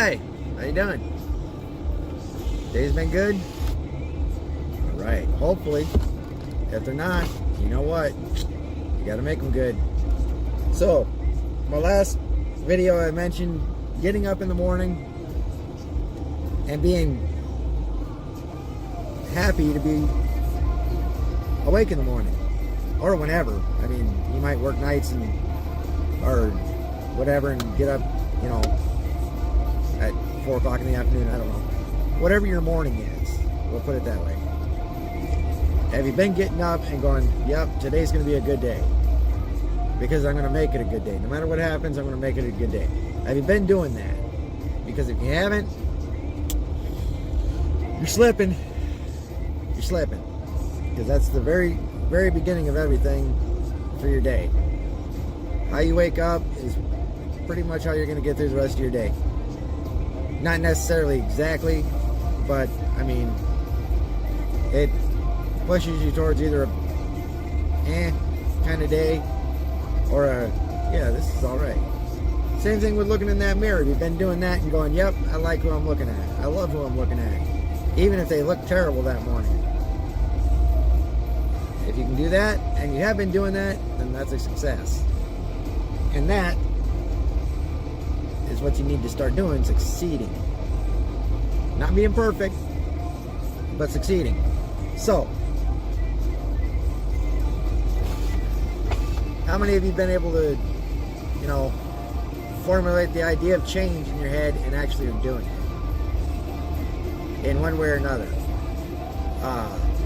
Hi, how you doing? Day's been good? Alright, hopefully. If they're not, you know what? You gotta make them good. So, my last video I mentioned getting up in the morning and being happy to be awake in the morning. Or whenever. I mean, you might work nights and or whatever and get up, you know, at 4 o'clock in the afternoon, I don't know. Whatever your morning is, we'll put it that way. Have you been getting up and going, yep, today's going to be a good day? Because I'm going to make it a good day. No matter what happens, I'm going to make it a good day. Have you been doing that? Because if you haven't, you're slipping. You're slipping. Because that's the very, very beginning of everything for your day. How you wake up is pretty much how you're going to get through the rest of your day. Not necessarily exactly, but I mean, it pushes you towards either a kind of day or a, yeah, this is all right. Same thing with looking in that mirror. You've been doing that and going, yep, I like who I'm looking at. I love who I'm looking at. Even if they look terrible that morning. If you can do that, and you have been doing that, then that's a success. And that is what you need to start doing, succeeding. Not being perfect, but succeeding. So, how many of you have been able to, you know, formulate the idea of change in your head and actually are doing it? In one way or another.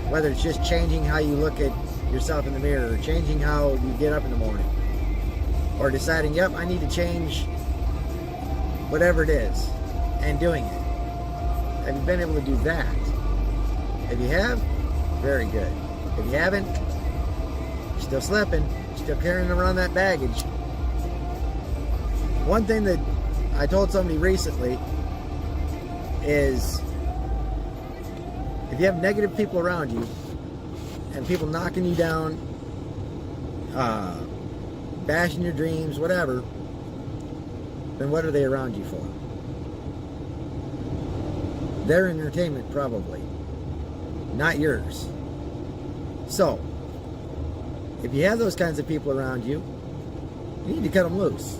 Whether it's just changing how you look at yourself in the mirror, or changing how you get up in the morning, or deciding, yep, I need to change whatever it is, and doing it. Have you been able to do that? If you have, very good. If you haven't, you're still slipping. You're still carrying around that baggage. One thing that I told somebody recently is, if you have negative people around you, and people knocking you down, bashing your dreams, whatever, then what are they around you for? Their entertainment, probably. Not yours. So, if you have those kinds of people around you, you need to cut them loose.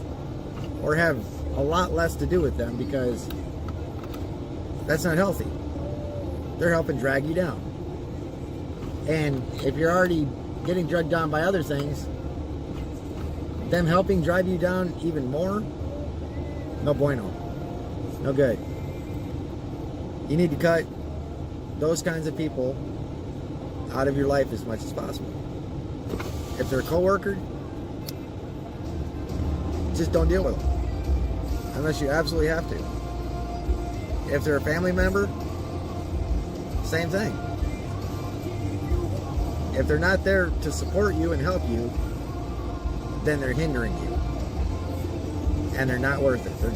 Or have a lot less to do with them, because that's not healthy. They're helping drag you down. And if you're already getting dragged down by other things, them helping drive you down even more, no bueno. No good. You need to cut those kinds of people out of your life as much as possible. If they're a coworker, just don't deal with them. Unless you absolutely have to. If they're a family member, same thing. If they're not there to support you and help you, then they're hindering you. And they're not worth it. They're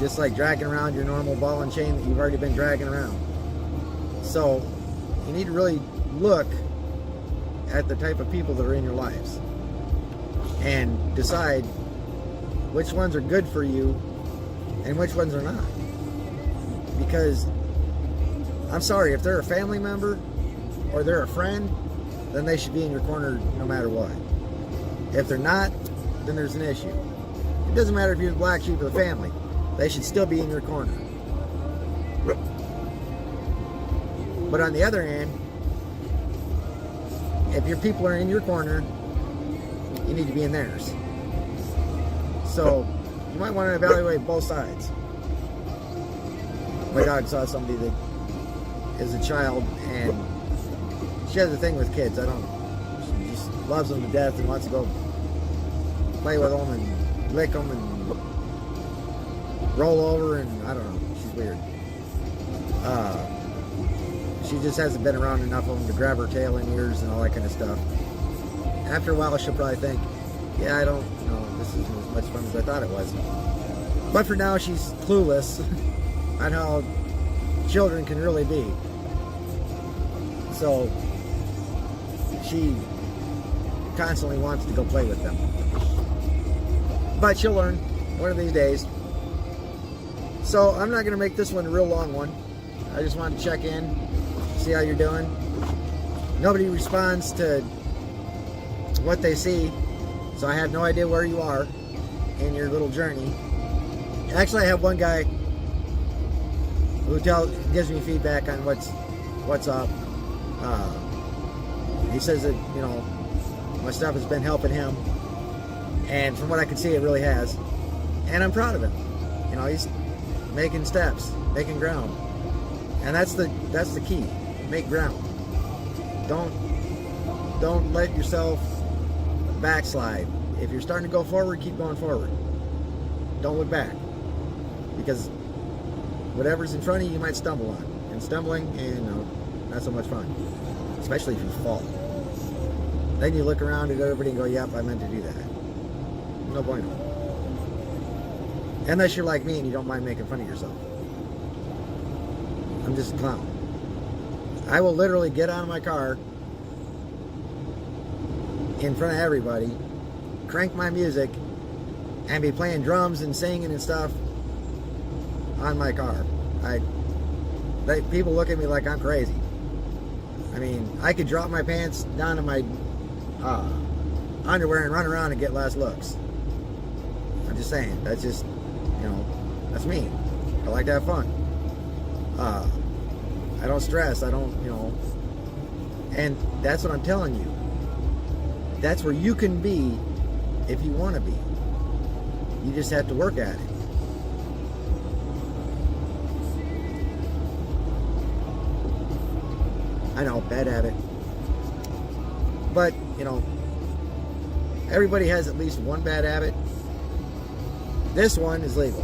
just like dragging around your normal ball and chain that you've already been dragging around. So, you need to really look at the type of people that are in your lives and decide which ones are good for you and which ones are not. Because, I'm sorry, if they're a family member or they're a friend, then they should be in your corner no matter what. If they're not, then there's an issue. It doesn't matter if you're the black sheep of the family. They should still be in your corner. But on the other hand, if your people are in your corner, you need to be in theirs. So, you might want to evaluate both sides. My dog saw somebody that is a child, and she has a thing with kids. She just loves them to death and wants to go play with them and lick them and roll over, and I don't know. She's weird. She just hasn't been around enough of them to grab her tail and ears and all that kind of stuff. After a while, she'll probably think, yeah, I don't know, this isn't as much fun as I thought it was. But for now, she's clueless on how children can really be. So, she constantly wants to go play with them. But she'll learn one of these days. So I'm not going to make this one a real long one. I just wanted to check in, see how you're doing. Nobody responds to what they see, so I have no idea where you are in your little journey. Actually, I have one guy who gives me feedback on what's up. He says that, you know, my stuff has been helping him, and from what I can see, it really has. And I'm proud of him. You know, he's making steps, making ground, and that's the key. Make ground. Don't let yourself backslide. If you're starting to go forward, keep going forward. Don't look back, because whatever's in front of you, you might stumble on. And stumbling, not so much fun, especially if you fall. Then you look around at everybody and go, yep, I meant to do that. No bueno. Unless you're like me and you don't mind making fun of yourself. I'm just a clown. I will literally get out of my car in front of everybody, crank my music, and be playing drums and singing and stuff on my car. People look at me like I'm crazy. I mean, I could drop my pants down to my underwear and run around and get last looks. I'm just saying, that's just, you know, that's me. I like to have fun. I don't stress, I don't, you know, and that's what I'm telling you. That's where you can be if you want to be. You just have to work at it. I know, bad habit. But, you know, everybody has at least one bad habit. This one is legal.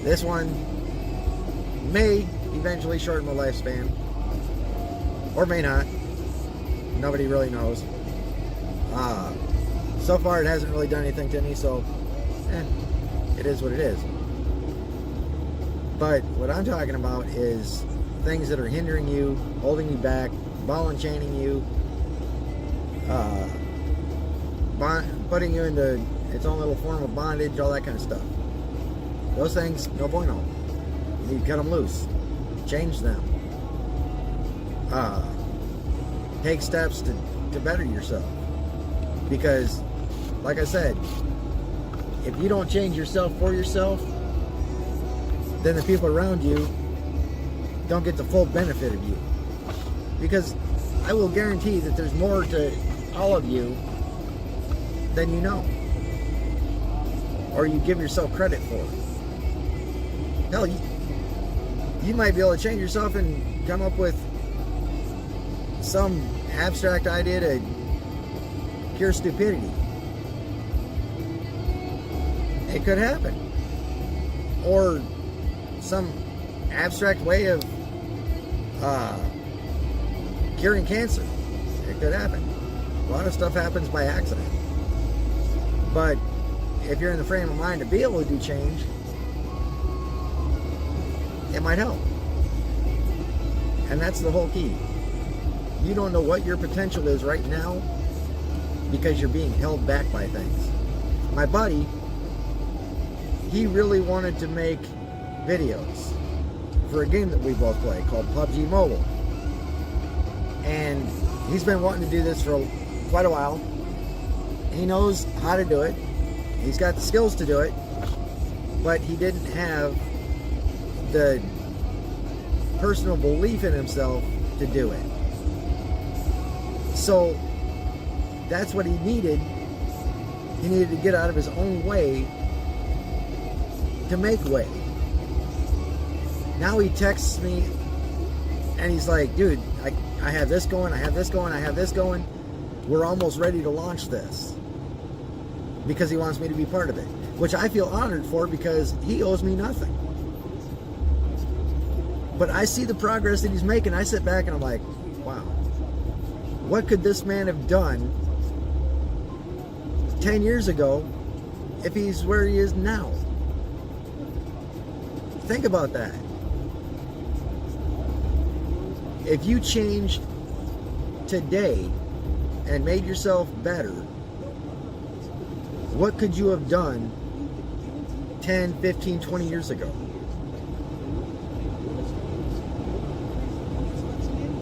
This one may eventually shorten my lifespan, or may not. Nobody really knows. So far it hasn't really done anything to me, so it is what it is. But what I'm talking about is things that are hindering you, holding you back, ball and chaining you, putting you into its own little form of bondage, all that kind of stuff. Those things, no bueno. You need to cut them loose. Change them. Take steps to better yourself. Because, like I said, if you don't change yourself for yourself, then the people around you don't get the full benefit of you. Because I will guarantee that there's more to all of you than you know, or you give yourself credit for. Hell, you might be able to change yourself and come up with some abstract idea to cure stupidity. It could happen. Or some abstract way of curing cancer. It could happen. A lot of stuff happens by accident. But if you're in the frame of mind to be able to do change, it might help. And that's the whole key. You don't know what your potential is right now because you're being held back by things. My buddy, he really wanted to make videos for a game that we both play called PUBG Mobile. And he's been wanting to do this for quite a while. He knows how to do it. He's got the skills to do it. But he didn't have the personal belief in himself to do it. So that's what he needed. He needed to get out of his own way to make way. Now he texts me and he's like, dude, I have this going, I have this going, I have this going. We're almost ready to launch this. Because he wants me to be part of it. Which I feel honored for because he owes me nothing. But I see the progress that he's making. I sit back and I'm like, wow. What could this man have done 10 years ago if he's where he is now? Think about that. If you changed today and made yourself better, what could you have done 10, 15, 20 years ago.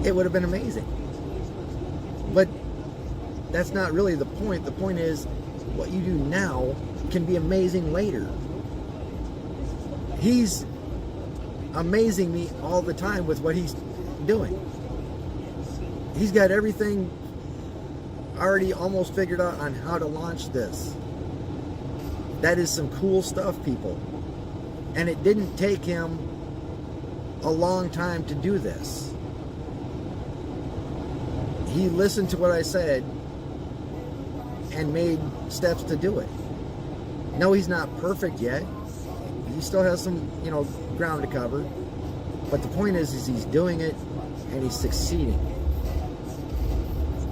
It would have been amazing. But that's not really the point. The point is, what you do now can be amazing later. He's amazing me all the time with what he's doing. He's got everything already almost figured out on how to launch this. That is some cool stuff, people. And it didn't take him a long time to do this. He listened to what I said and made steps to do it. No, he's not perfect yet. He still has some, ground to cover. But the point is he's doing it and he's succeeding.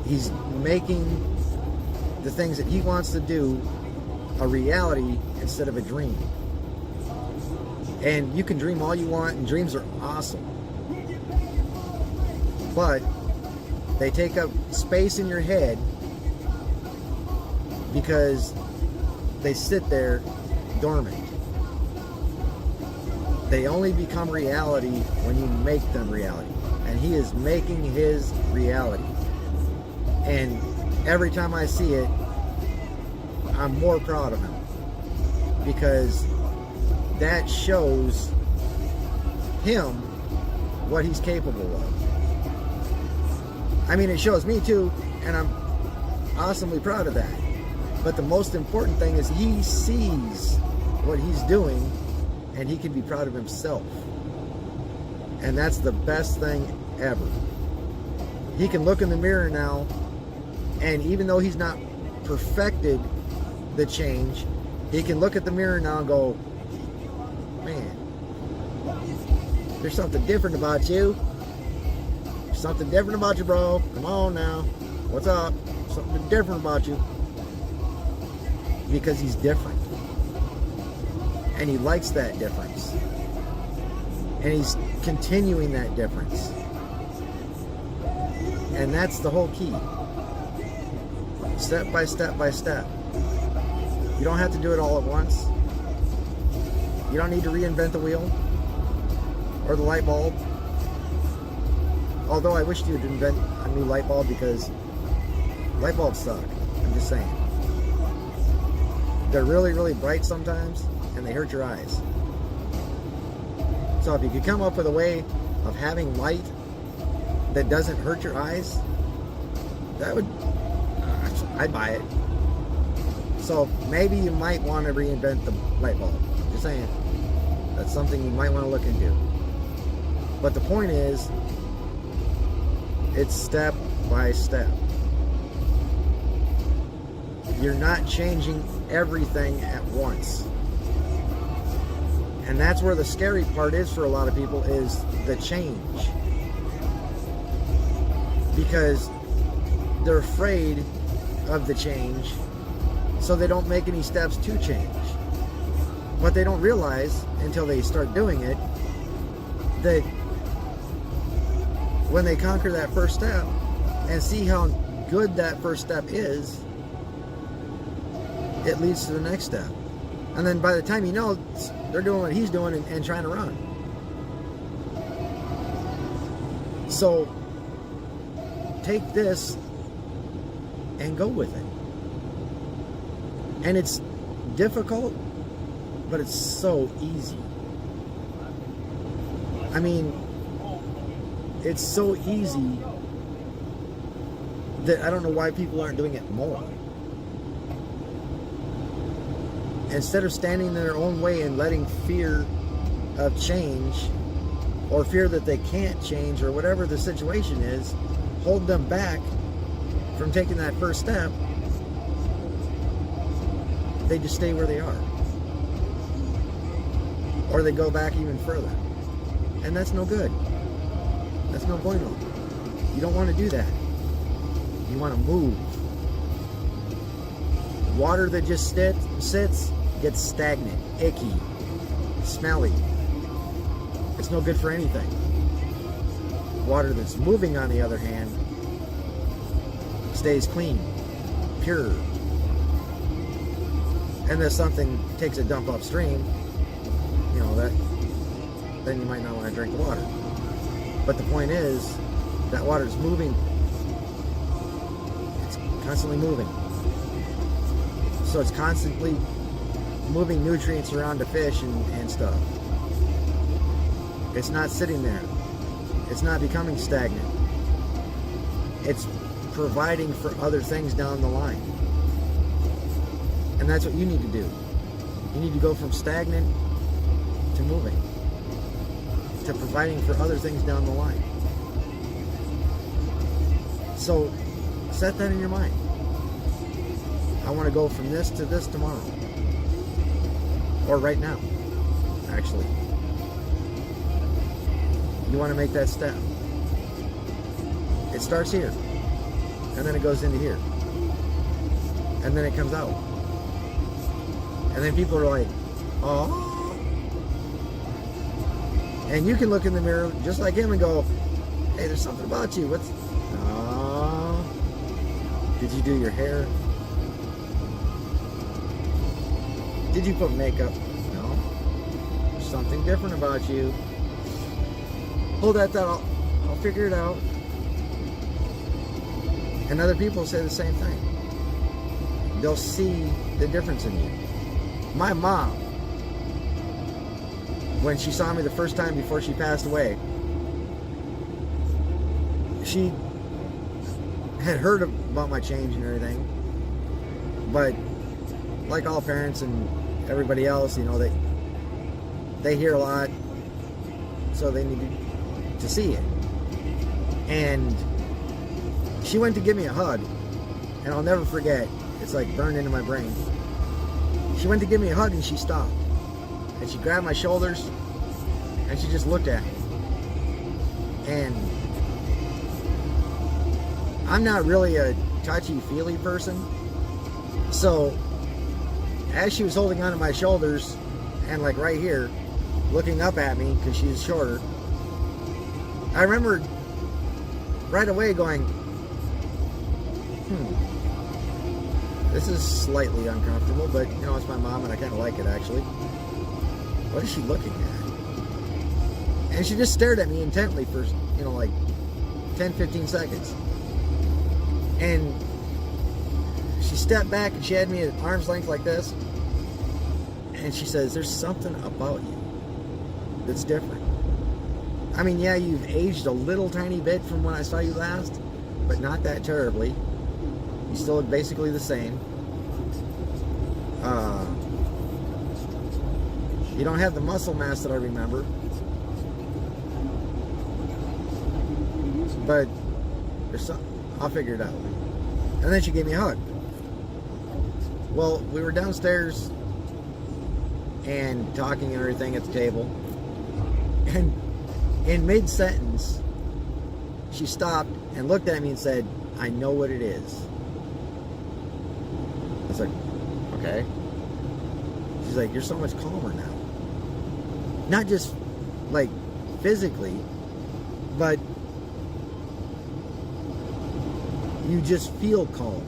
He's making the things that he wants to do a reality instead of a dream. And you can dream all you want, and dreams are awesome. But they take up space in your head because they sit there dormant. They only become reality when you make them reality. And he is making his reality. And every time I see it, I'm more proud of him. Because that shows him what he's capable of. I mean, it shows me too, and I'm awesomely proud of that. But the most important thing is he sees what he's doing, and he can be proud of himself. And that's the best thing ever. He can look in the mirror now, and even though he's not perfected the change, he can look at the mirror now and go, man, there's something different about you. There's something different about you, bro. Come on now. What's up? Something different about you. Because he's different. And he likes that difference. And he's continuing that difference. And that's the whole key. Step by step by step. You don't have to do it all at once. You don't need to reinvent the wheel or the light bulb. Although I wish you'd invent a new light bulb, because light bulbs suck. I'm just saying. They're really, really bright sometimes, and they hurt your eyes. So if you could come up with a way of having light that doesn't hurt your eyes, I'd buy it. So maybe you might want to reinvent the light bulb. Just saying. That's something you might want to look into. But the point is, it's step by step. You're not changing everything at once. And that's where the scary part is for a lot of people, is the change. Because they're afraid of the change, so they don't make any steps to change. But they don't realize until they start doing it that when they conquer that first step and see how good that first step is, it leads to the next step. And then by the time you know, they're doing what he's doing and trying to run. So take this and go with it. And it's difficult, but it's so easy. I mean, it's so easy that I don't know why people aren't doing it more. Instead of standing in their own way and letting fear of change, or fear that they can't change, or whatever the situation is, hold them back from taking that first step, they just stay where they are. Or they go back even further. And that's no good. That's no bueno. You don't want to do that. You want to move. Water that just sits gets stagnant, icky, smelly. It's no good for anything. Water that's moving, on the other hand, stays clean, pure. and then something takes a dump upstream, then you might not want to drink the water. But the point is, that water is moving. It's constantly moving. So it's constantly moving nutrients around to fish and stuff. It's not sitting there. It's not becoming stagnant. It's providing for other things down the line. And that's what you need to do. You need to go from stagnant to moving, to providing for other things down the line. So set that in your mind. I want to go from this to this tomorrow. Or right now, actually. You want to make that step. It starts here. And then it goes into here. And then it comes out. And then people are like, oh. And you can look in the mirror just like him and go, hey, there's something about you. What's... Oh. Did you do your hair? Did you put makeup? No. There's something different about you. Hold that thought. I'll figure it out. And other people say the same thing. They'll see the difference in you. My mom, when she saw me the first time before she passed away, she had heard about my change and everything. But like all parents and everybody else, they hear a lot, so they need to see it. And she went to give me a hug, and I'll never forget. It's like burned into my brain. She went to give me a hug and she stopped. And she grabbed my shoulders and she just looked at me. And I'm not really a touchy-feely person. So as she was holding onto my shoulders and like right here, looking up at me because she's shorter, I remember right away going, this is slightly uncomfortable, but it's my mom and I kind of like it actually. What is she looking at? And she just stared at me intently for, like 10, 15 seconds. And she stepped back and she had me at arm's length like this. And she says, there's something about you that's different. I mean, yeah, you've aged a little tiny bit from when I saw you last, but not that terribly. You still look basically the same. You don't have the muscle mass that I remember. But I'll figure it out. And then she gave me a hug. Well, we were downstairs and talking and everything at the table. And in mid-sentence, she stopped and looked at me and said, I know what it is. I was like, okay. She's like, you're so much calmer now. Not just like physically, but you just feel calm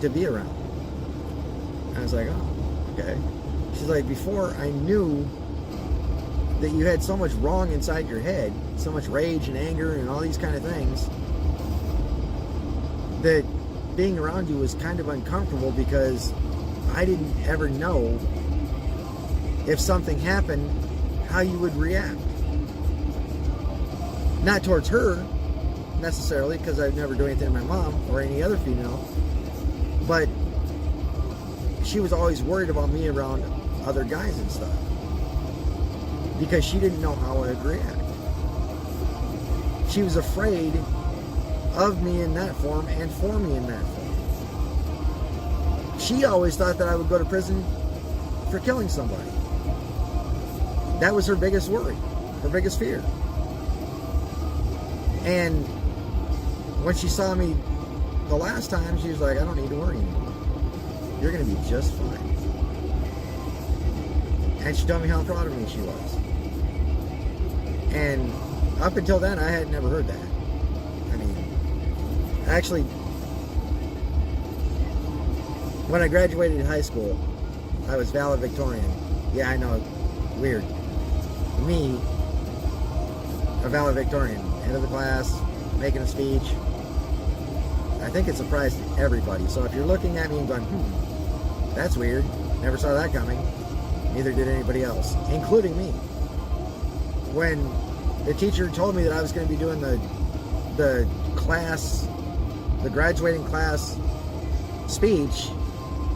to be around. And I was like, oh, okay. She's like, before I knew that you had so much wrong inside your head, so much rage and anger and all these kind of things, that being around you was kind of uncomfortable because I didn't ever know if something happened, how you would react. Not towards her, necessarily, because I'd never do anything to my mom or any other female, but she was always worried about me around other guys and stuff because she didn't know how I'd react. She was afraid of me in that form and for me in that form. She always thought that I would go to prison for killing somebody. That was her biggest worry, her biggest fear. And when she saw me the last time, she was like, I don't need to worry anymore. You're going to be just fine. And she told me how proud of me she was. And up until then, I had never heard that. I mean, actually, When I graduated high school, I was valedictorian. Yeah, I know, weird. Me, a valedictorian, end of the class, making a speech. I think it surprised everybody. So if you're looking at me and going, that's weird, never saw that coming, neither did anybody else, including me. When the teacher told me that I was going to be doing the class, the graduating class speech,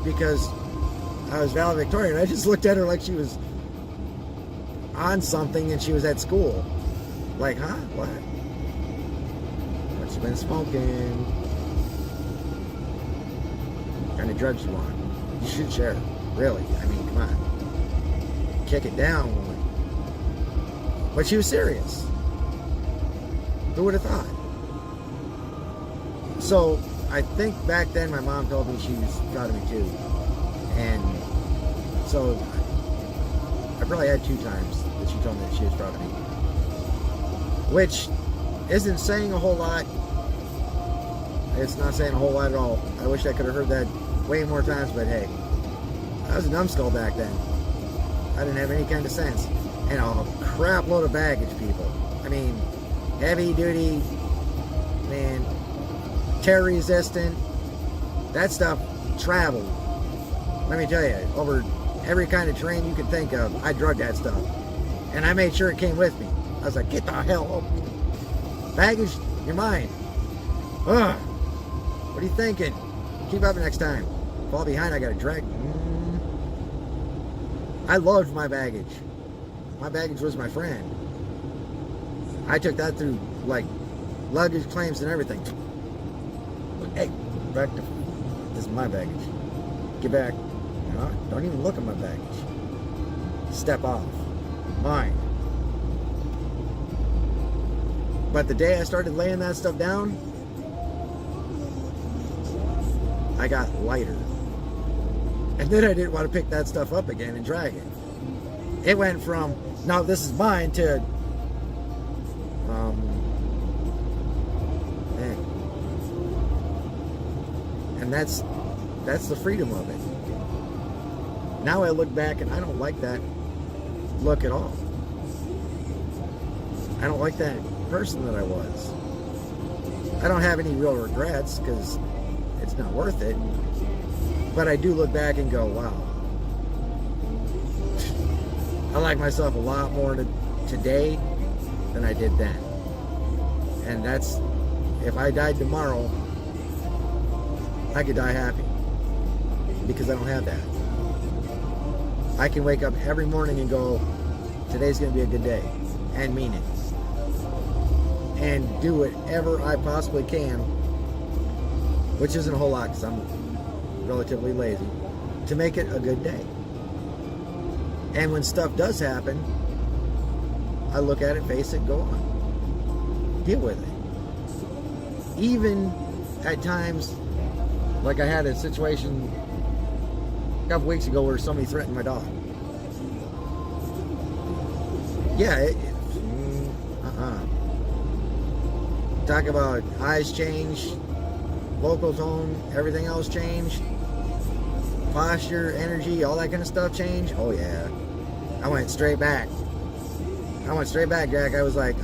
because I was valedictorian, I just looked at her like she was on something and she was at school. Like, huh? What? What you been smoking? What kind of drugs you want? You should share. Really. I mean, come on. Kick it down, woman. But she was serious. Who would have thought? So, I think back then my mom told me she was proud of me too. And so, I probably had 2 times that she told me that she was proud of me. Which isn't saying a whole lot. It's not saying a whole lot at all. I wish I could have heard that way more times, but hey, I was a numbskull back then. I didn't have any kind of sense. And a crap load of baggage, people. I mean, heavy duty, man, tear resistant. That stuff traveled. Let me tell you, over every kind of terrain you could think of, I drug that stuff. And I made sure it came with me. I was like, get the hell up. Baggage, you're mine. Ugh. What are you thinking? Keep up next time. Fall behind, I got to drag. I loved my baggage. My baggage was my friend. I took that through, like, luggage claims and everything. Hey, back to... This is my baggage. Get back. No, don't even look at my baggage. Step off. Mine. But the day I started laying that stuff down, I got lighter. And then I didn't want to pick that stuff up again and drag it. It went from, no, this is mine, to, man. And that's the freedom of it. Now I look back and I don't like that look at all. I don't like that person that I was. I don't have any real regrets because it's not worth it. But I do look back and go, wow. I like myself a lot more today than I did then. And that's, if I died tomorrow, I could die happy. Because I don't have that. I can wake up every morning and go, today's going to be a good day. And mean it. And do whatever I possibly can, which isn't a whole lot because I'm relatively lazy, to make it a good day. And when stuff does happen, I look at it, face it, go on. Deal with it. Even at times, like I had a situation a couple weeks ago where somebody threatened my dog. Yeah, talk about eyes change, vocal tone, everything else change, posture, energy, all that kind of stuff change. Oh yeah, I went straight back. Jack. I was like,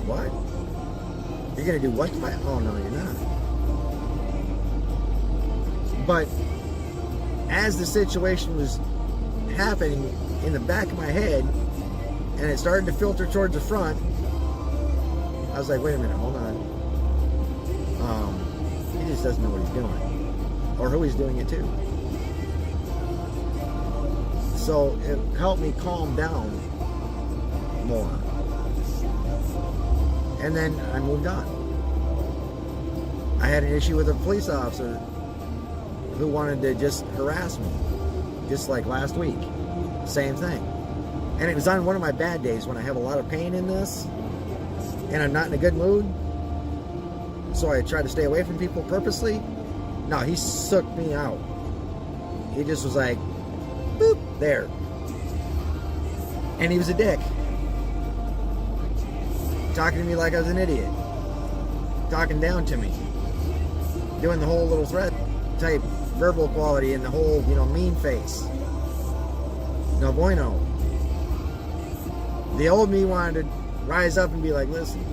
what? You're gonna do what to my? Oh no, you're not. But as the situation was happening in the back of my head, and it started to filter towards the front, I was like, wait a minute, hold on. He just doesn't know what he's doing. Or who he's doing it to. So it helped me calm down more. And then I moved on. I had an issue with a police officer who wanted to just harass me. Just like last week. Same thing. And it was on one of my bad days when I have a lot of pain in this and I'm not in a good mood, so I try to stay away from people purposely. No, he sucked me out. He just was like, boop, there. And he was a dick. Talking to me like I was an idiot. Talking down to me. Doing the whole little threat type verbal quality and the whole, mean face. No bueno. The old me wanted to rise up and be like, listen,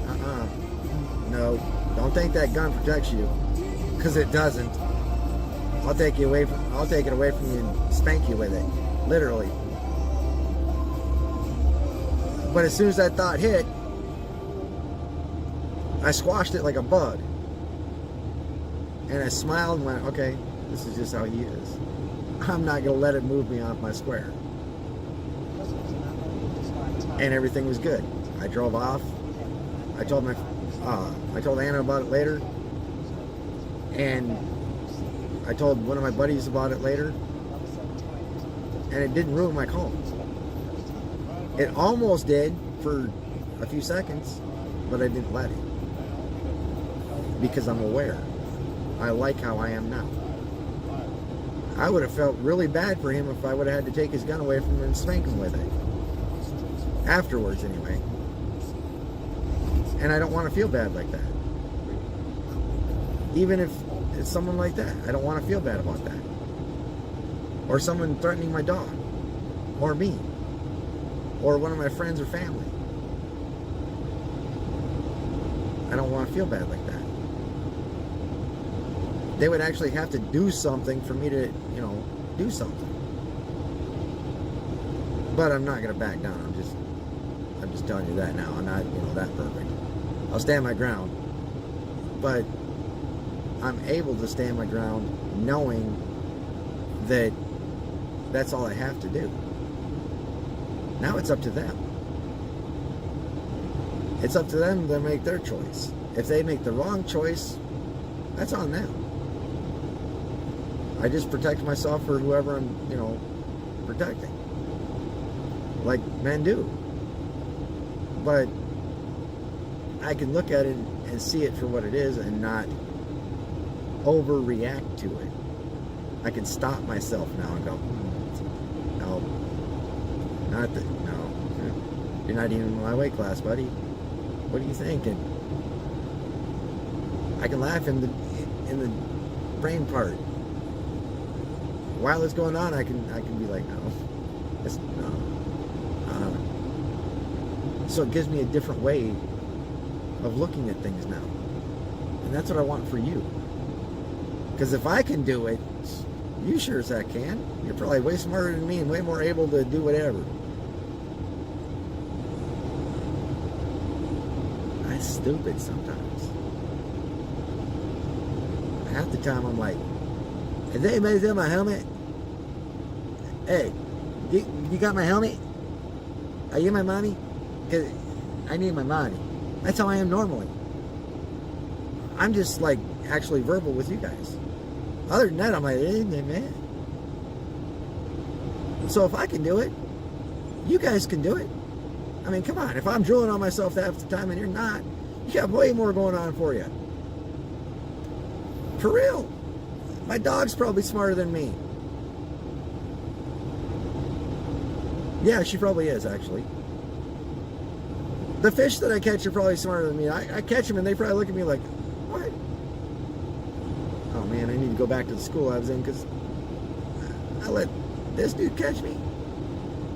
no, don't think that gun protects you, because it doesn't. I'll take it away from you and spank you with it, literally. But as soon as that thought hit, I squashed it like a bug. And I smiled and went, okay, this is just how he is. I'm not going to let it move me off my square. And everything was good. I drove off. I told Anna about it later. And I told one of my buddies about it later. And it didn't ruin my calm. It almost did for a few seconds, but I didn't let it. Because I'm aware. I like how I am now. I would have felt really bad for him if I would have had to take his gun away from him and spank him with it. Afterwards, anyway. And I don't want to feel bad like that. Even if it's someone like that, I don't want to feel bad about that. Or someone threatening my dog. Or me. Or one of my friends or family. I don't want to feel bad like that. They would actually have to do something for me to, do something. But I'm not going to back down. I'm just telling you that now. I'm not, that perfect. I'll stand my ground. But I'm able to stand my ground knowing that that's all I have to do. Now it's up to them. It's up to them to make their choice. If they make the wrong choice, that's on them. I just protect myself for whoever I'm, protecting. Like men do. But I can look at it and see it for what it is and not overreact to it. I can stop myself now and go, no, you're not even in my weight class, buddy. What are you thinking? I can laugh in the brain part. While it's going on, I can be like, no. So it gives me a different way of looking at things now. And that's what I want for you. Because if I can do it, you sure as heck can. You're probably way smarter than me and way more able to do whatever. I'm stupid sometimes. Half the time I'm like, has anybody seen my helmet? Hey, you got my helmet? Are you my mommy? Because I need my money. That's how I am normally. I'm just like actually verbal with you guys. Other than that, I'm like, hey, man. So if I can do it, you guys can do it. I mean, come on. If I'm drooling on myself half the time and you're not, you got way more going on for you. For real. My dog's probably smarter than me. Yeah, she probably is, actually. The fish that I catch are probably smarter than me. I catch them and they probably look at me like, what? Oh man, I need to go back to the school I was in because I let this dude catch me.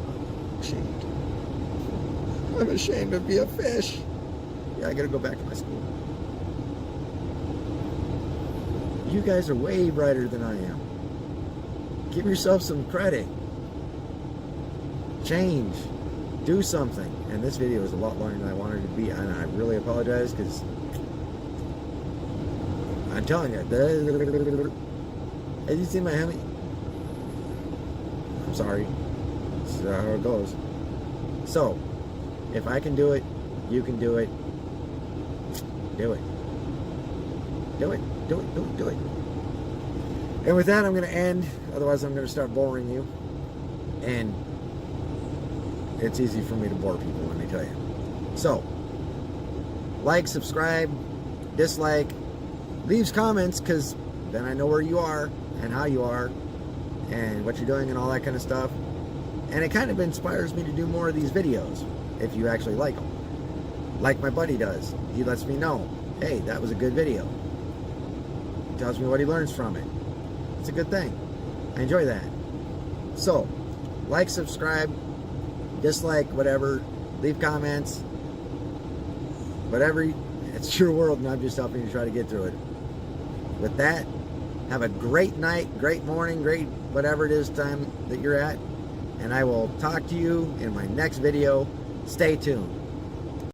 I'm ashamed. I'm ashamed to be a fish. Yeah, I gotta go back to my school. You guys are way brighter than I am. Give yourself some credit. Change. Do something. And this video is a lot longer than I wanted it to be, and I really apologize because I'm telling you, have you seen my helmet? I'm sorry. This is how it goes. So, if I can do it, you can do it. Do it. Do it. Do it. Do it. Do it. And with that, I'm going to end. Otherwise, I'm going to start boring you. And it's easy for me to bore people, let me tell you. So, like, subscribe, dislike, leaves comments, because then I know where you are and how you are and what you're doing and all that kind of stuff. And it kind of inspires me to do more of these videos if you actually like them. Like my buddy does. He lets me know, hey, that was a good video. He tells me what he learns from it. It's a good thing. I enjoy that. So, like, subscribe, dislike, whatever, leave comments, whatever. It's your world, and I'm just helping you try to get through it. With that, have a great night, great morning, great whatever it is time that you're at, and I will talk to you in my next video. Stay tuned.